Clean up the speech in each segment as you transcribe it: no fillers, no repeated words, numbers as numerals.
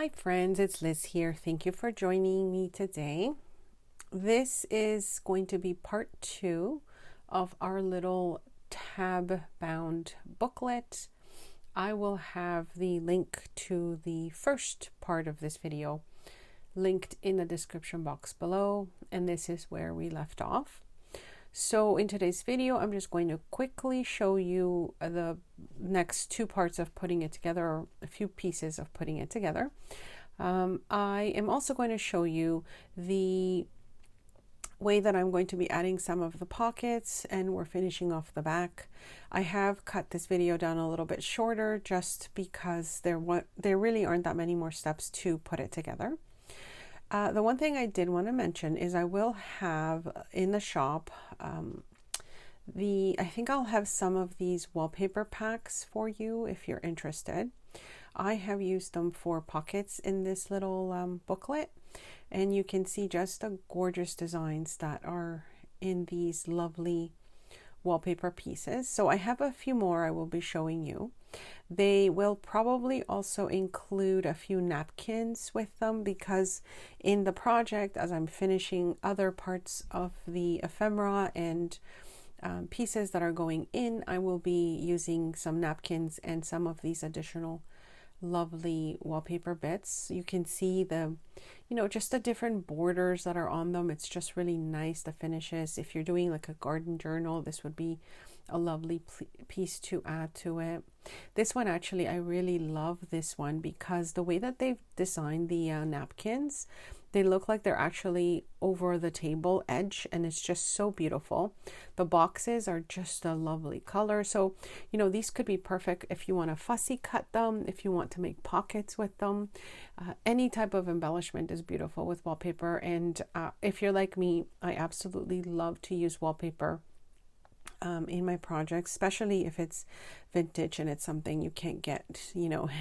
Hi friends, it's Liz here. Thank you for joining me today. This is going to be part 2 of our little tab bound booklet. I will have the link to the first part of this video linked in the description box below, and this is where we left off. So in today's video, I'm just going to quickly show you the next 2 parts of putting it together, or a few pieces of putting it together. I am also going to show you the way that I'm going to be adding some of the pockets, and we're finishing off the back. I have cut this video down a little bit shorter just because there really aren't that many more steps to put it together. The one thing I did want to mention is I will have in the shop, I think I'll have some of these wallpaper packs for you if you're interested. I have used them for pockets in this little booklet, and you can see just the gorgeous designs that are in these lovely wallpaper pieces. So I have a few more I will be showing you. They will probably also include a few napkins with them, because in the project, as I'm finishing other parts of the ephemera and pieces that are going in, I will be using some napkins and some of these additional lovely wallpaper bits. You can see just the different borders that are on them. It's just really nice, the finishes. If you're doing like a garden journal, this would be a lovely piece to add to it. This one, actually, I really love this one because the way that they've designed the napkins, they look like they're actually over the table edge, and it's just so beautiful. The boxes are just a lovely color. So, these could be perfect if you want to fussy cut them, if you want to make pockets with them. Any type of embellishment is beautiful with wallpaper. And if you're like me, I absolutely love to use wallpaper in my projects, especially if it's vintage and it's something you can't get,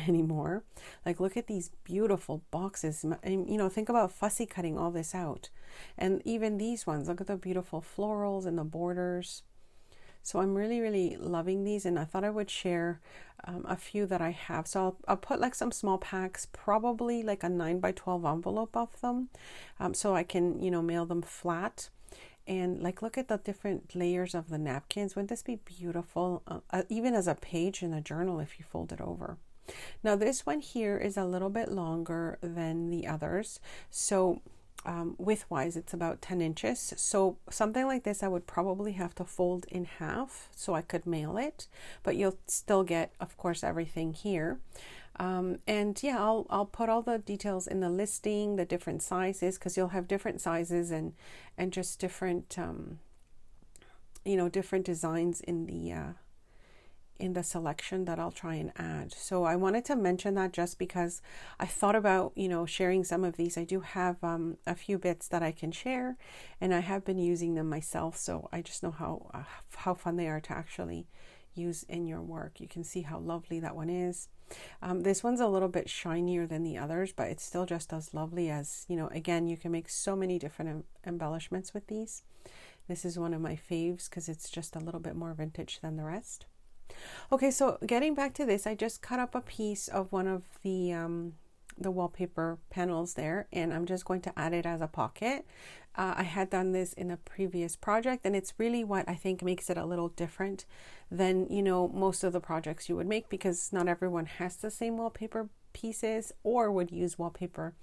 anymore. Like, look at these beautiful boxes. And, think about fussy cutting all this out. And even these ones, look at the beautiful florals and the borders. So I'm really, really loving these, and I thought I would share a few that I have. So I'll put like some small packs, probably like a 9x12 envelope of them, so I can, mail them flat. And look at the different layers of the napkins. Wouldn't this be beautiful? Even as a page in a journal if you fold it over. Now this one here is a little bit longer than the others. So width-wise, it's about 10 inches. So something like this, I would probably have to fold in half so I could mail it. But you'll still get, of course, everything here. And yeah, I'll put all the details in the listing, the different sizes, because you'll have different sizes and just different different designs in the selection that I'll try and add. So I wanted to mention that just because I thought about sharing some of these. I do have a few bits that I can share, and I have been using them myself, so I just know how fun they are to actually use in your work. You can see how lovely that one is. This one's a little bit shinier than the others, but it's still just as lovely as, again, you can make so many different embellishments with these. This is one of my faves because it's just a little bit more vintage than the rest. Okay, so getting back to this, I just cut up a piece of one of the wallpaper panels there, and I'm just going to add it as a pocket. I had done this in a previous project, and it's really what I think makes it a little different than most of the projects you would make, because not everyone has the same wallpaper pieces or would use wallpaper.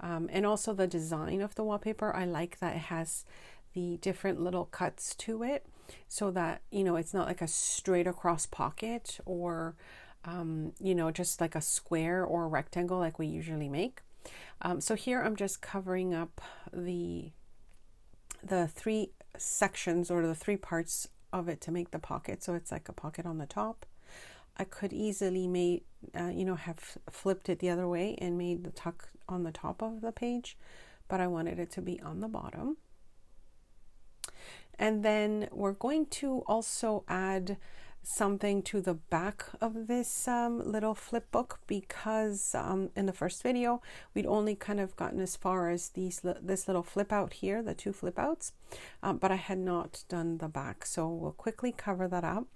And also the design of the wallpaper, I like that it has the different little cuts to it, so that it's not like a straight across pocket, or just like a square or a rectangle like we usually make. So here I'm just covering up the 3 sections, or the 3 parts of it to make the pocket. So it's like a pocket on the top. I could easily have flipped it the other way and made the tuck on the top of the page, but I wanted it to be on the bottom. And then we're going to also add something to the back of this little flip book, because in the first video we'd only kind of gotten as far as this little flip out here, the 2 flip outs, but I had not done the back. So we'll quickly cover that up,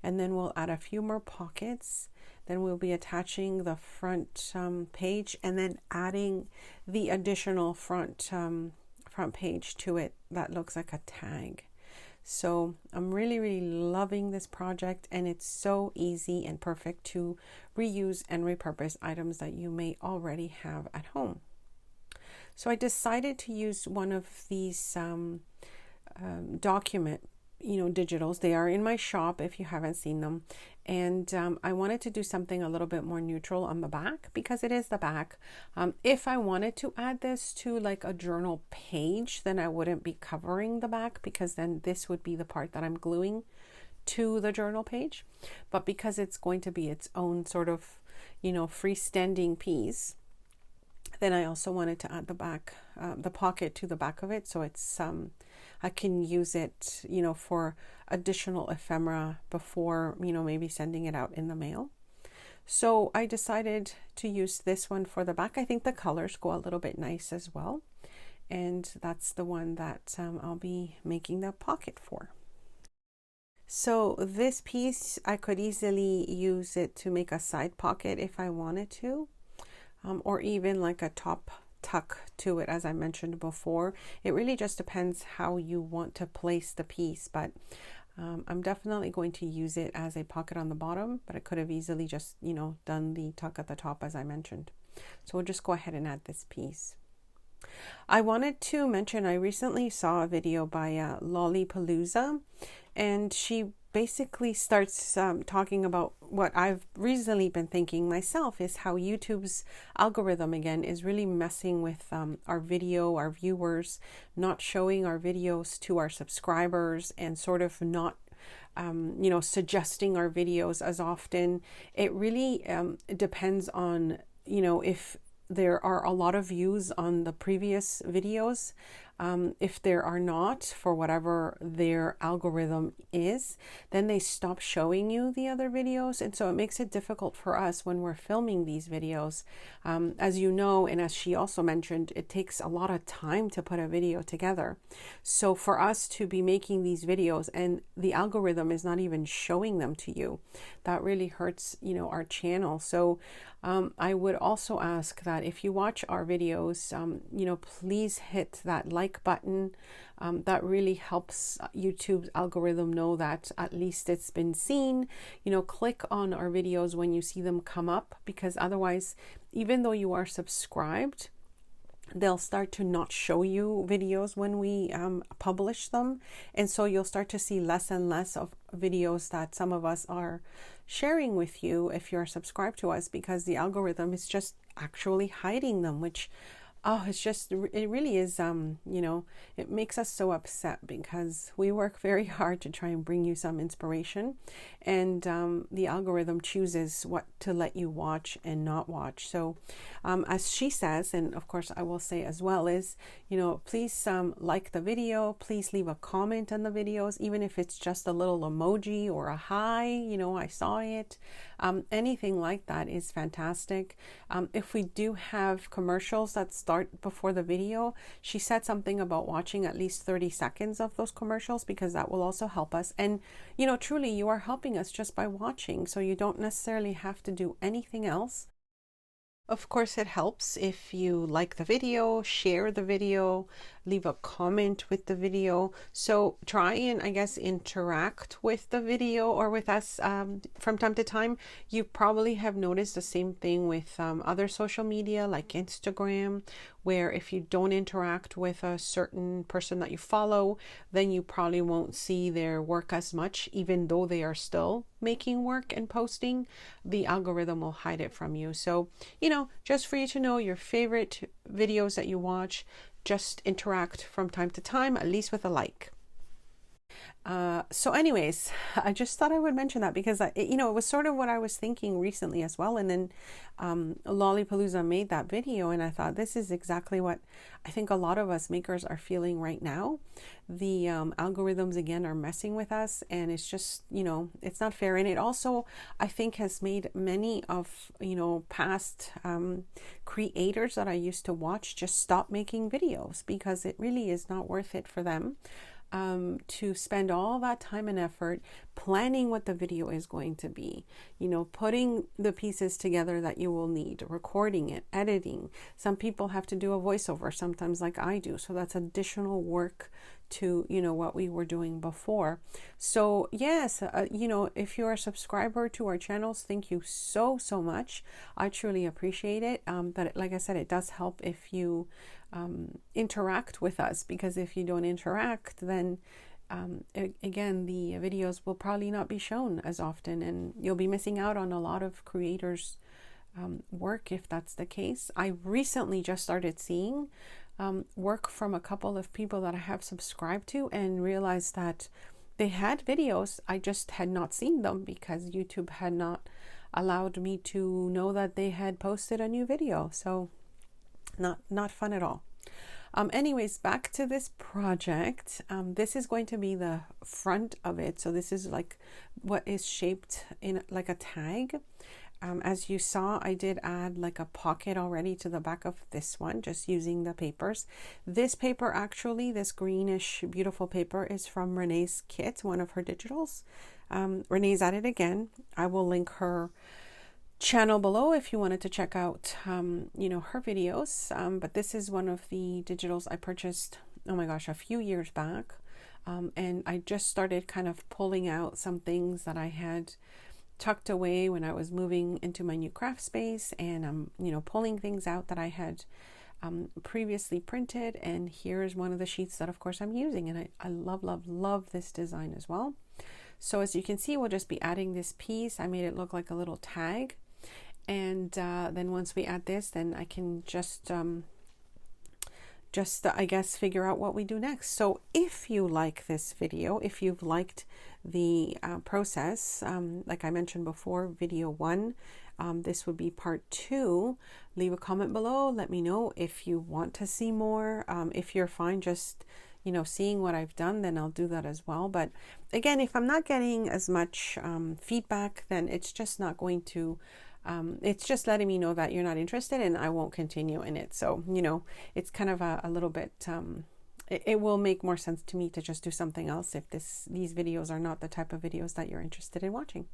and then we'll add a few more pockets. then we'll be attaching the front page and then adding the additional front page to it that looks like a tag. So I'm really loving this project, and it's so easy and perfect to reuse and repurpose items that you may already have at home. So I decided to use one of these document digitals. They are in my shop if you haven't seen them, and I wanted to do something a little bit more neutral on the back because it is the back. If I wanted to add this to like a journal page, then I wouldn't be covering the back, because then this would be the part that I'm gluing to the journal page. But because it's going to be its own sort of freestanding piece, then I also wanted to add the back, the pocket to the back of it, so it's I can use it, for additional ephemera before, maybe sending it out in the mail. So I decided to use this one for the back. I think the colors go a little bit nice as well. And that's the one that I'll be making the pocket for. So this piece, I could easily use it to make a side pocket if I wanted to, or even like a top tuck to it, as I mentioned before. It really just depends how you want to place the piece, but I'm definitely going to use it as a pocket on the bottom, but I could have easily just done the tuck at the top, as I mentioned. So we'll just go ahead and add this piece. I wanted to mention, I recently saw a video by Lollipalooza, and she basically starts talking about what I've recently been thinking myself, is how YouTube's algorithm again is really messing with our viewers, not showing our videos to our subscribers, and sort of not suggesting our videos as often. It really depends on if there are a lot of views on the previous videos. If there are not, for whatever their algorithm is, then they stop showing you the other videos. And so it makes it difficult for us when we're filming these videos. As you know, and as she also mentioned, it takes a lot of time to put a video together. So for us to be making these videos and the algorithm is not even showing them to you, that really hurts, our channel. So I would also ask that if you watch our videos, please hit that like button. That really helps YouTube's algorithm know that at least it's been seen. Click on our videos when you see them come up, because otherwise, even though you are subscribed, they'll start to not show you videos when we publish them. And so you'll start to see less and less of videos that some of us are sharing with you if you're subscribed to us, because the algorithm is just actually hiding them, which it really is, it makes us so upset, because we work very hard to try and bring you some inspiration, and the algorithm chooses what to let you watch and not watch. So as she says, and of course I will say as well, is, please like the video, please leave a comment on the videos, even if it's just a little emoji or a hi, I saw it. Anything like that is fantastic. If we do have commercials that start before the video, she said something about watching at least 30 seconds of those commercials, because that will also help us. And truly, you are helping us just by watching, so you don't necessarily have to do anything else. Of course, it helps if you like the video, share the video, leave a comment with the video. So try and, I guess, interact with the video or with us from time to time. You probably have noticed the same thing with other social media like Instagram, where if you don't interact with a certain person that you follow, then you probably won't see their work as much, even though they are still making work and posting. The algorithm will hide it from you. So, just for you to know, your favorite videos that you watch, just interact from time to time, at least with a like. So anyways, I just thought I would mention that, because it was sort of what I was thinking recently as well. And then Lollipalooza made that video, and I thought, this is exactly what I think a lot of us makers are feeling right now. The algorithms again are messing with us, and it's just, it's not fair. And it also, I think, has made many of past creators that I used to watch just stop making videos, because it really is not worth it for them. to spend all that time and effort planning what the video is going to be, you know, putting the pieces together that you will need, recording it, editing. Some people have to do a voiceover sometimes, like I do, so that's additional work to, you know, what we were doing before. So yes, you know, if you're a subscriber to our channels, thank you so much. I truly appreciate it. But like I said, it does help if you interact with us, because if you don't interact, then again, the videos will probably not be shown as often, and you'll be missing out on a lot of creators' work if that's the case. I recently just started seeing work from a couple of people that I have subscribed to, and realized that they had videos. I just had not seen them because YouTube had not allowed me to know that they had posted a new video. So not fun at all. Anyways, back to this project. This is going to be the front of it. So this is like what is shaped in like a tag. As you saw, I did add like a pocket already to the back of this one, just using the papers. This paper, actually, this greenish beautiful paper, is from Renee's kit, one of her digitals. Renee's at it again. I will link her channel below if you wanted to check out you know, her videos. But this is one of the digitals I purchased, oh my gosh, a few years back. And I just started kind of pulling out some things that I had tucked away when I was moving into my new craft space, and I'm you know, pulling things out that I had previously printed. And here's one of the sheets that of course I'm using, and I love this design as well. So as you can see, we'll just be adding this piece. I made it look like a little tag, and then once we add this, then I can just I guess figure out what we do next. So if you like this video, if you've liked the process, like I mentioned before, video 1, this would be part 2. Leave a comment below. Let me know if you want to see more. If you're fine just, you know, seeing what I've done, then I'll do that as well. But again, if I'm not getting as much feedback, then it's just not going to it's just letting me know that you're not interested, and I won't continue in it. So, you know, it's kind of a little bit, it will make more sense to me to just do something else if these videos are not the type of videos that you're interested in watching.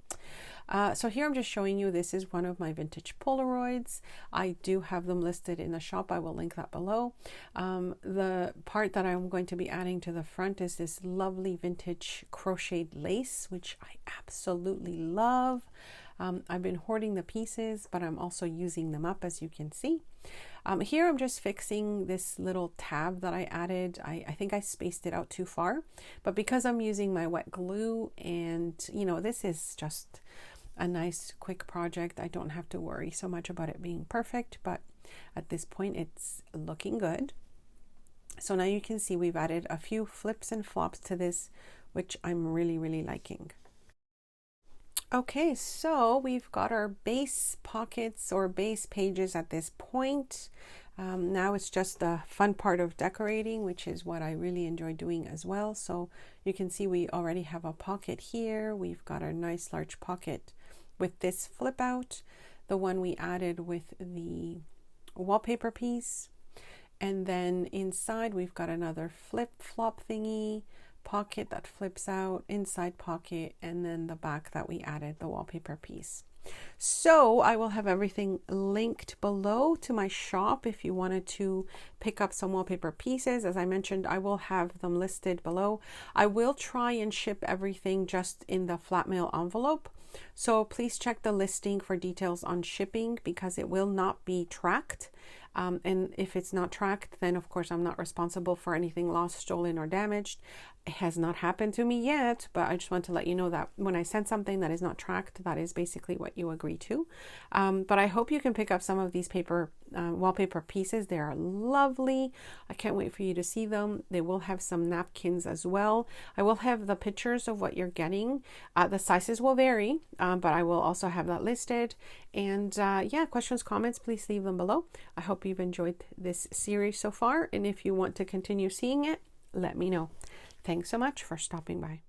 So here I'm just showing you, this is one of my vintage Polaroids. I do have them listed in the shop. I will link that below. The part that I'm going to be adding to the front is this lovely vintage crocheted lace, which I absolutely love. I've been hoarding the pieces, but I'm also using them up, as you can see. Here I'm just fixing this little tab that I added. I think I spaced it out too far, but because I'm using my wet glue, and you know, this is just a nice quick project, I don't have to worry so much about it being perfect, but at this point it's looking good. So now you can see we've added a few flips and flops to this, which I'm really liking. Okay, so we've got our base pockets or base pages at this point. Now it's just the fun part of decorating, which is what I really enjoy doing as well. So you can see we already have a pocket here. We've got a nice large pocket with this flip out, the one we added with the wallpaper piece. And then inside we've got another flip flop thingy, pocket that flips out, inside pocket, and then the back that we added the wallpaper piece. So I will have everything linked below to my shop if you wanted to pick up some wallpaper pieces. As I mentioned, I will have them listed below. I will try and ship everything just in the flat mail envelope, so please check the listing for details on shipping, because it will not be tracked. And if it's not tracked, then of course I'm not responsible for anything lost, stolen, or damaged. It has not happened to me yet, but I just want to let you know that when I send something that is not tracked, that is basically what you agree to. But I hope you can pick up some of these wallpaper pieces. They are lovely. I can't wait for you to see them. They will have some napkins as well. I will have the pictures of what you're getting. The sizes will vary, but I will also have that listed. And yeah, questions, comments, please leave them below. I hope you've enjoyed this series so far, and if you want to continue seeing it, let me know. Thanks so much for stopping by.